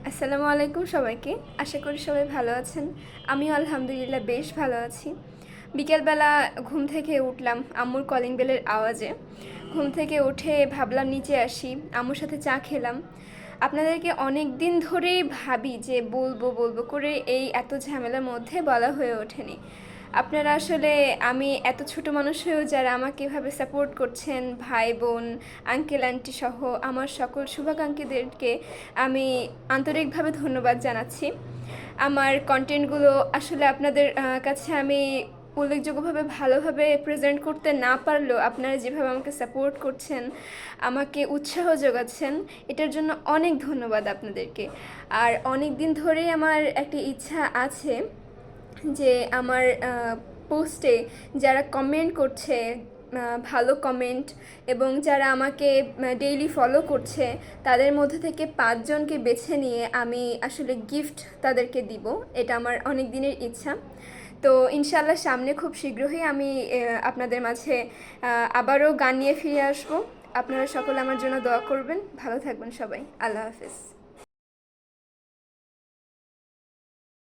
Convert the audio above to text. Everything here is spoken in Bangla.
আসসালামু আলাইকুম সবাইকে। আশা করি সবাই ভালো আছেন। আমিও আলহামদুলিল্লাহ বেশ ভালো আছি। বিকেলবেলা ঘুম থেকে উঠলাম আম্মুর কলিং বেলের আওয়াজে। ঘুম থেকে উঠে ভাবলাম নিচে আসি, আম্মুর সাথে চা খেলাম। আপনাদেরকে অনেক দিন ধরেই ভাবি যে বলবো বলবো করে এই এত ঝামেলার মধ্যে বলা হয়ে ওঠেনি। আপনারা আসলে আমি এত ছোট মানুষ হয়েও যারা আমাকে এভাবে সাপোর্ট করছেন, ভাই বোন, আঙ্কেল আন্টি সহ আমার সকল শুভাকাঙ্ক্ষীদেরকে আমি আন্তরিকভাবে ধন্যবাদ জানাচ্ছি। আমার কন্টেন্টগুলো আসলে আপনাদের কাছে আমি উল্লেখযোগ্যভাবে ভালোভাবে প্রেজেন্ট করতে না পারলেও আপনারা যেভাবে আমাকে সাপোর্ট করছেন, আমাকে উৎসাহ যোগাচ্ছেন, এটার জন্য অনেক ধন্যবাদ আপনাদেরকে। আর অনেক দিন ধরেই আমার একটা ইচ্ছা আছে যে আমার পোস্টে যারা কমেন্ট করছে, ভালো কমেন্ট, এবং যারা আমাকে ডেইলি ফলো করছে, তাদের মধ্যে থেকে 5 জনকে বেছে নিয়ে আমি আসলে গিফট তাদেরকে দিব। এটা আমার অনেক দিনের ইচ্ছা। তো ইনশাআল্লাহ সামনে খুব শীঘ্রই আমি আপনাদের মাঝে আবারও গান নিয়ে ফিরে আসবো। আপনারা সকলে আমার জন্য দোয়া করবেন। ভালো থাকবেন সবাই। আল্লাহ হাফেজ।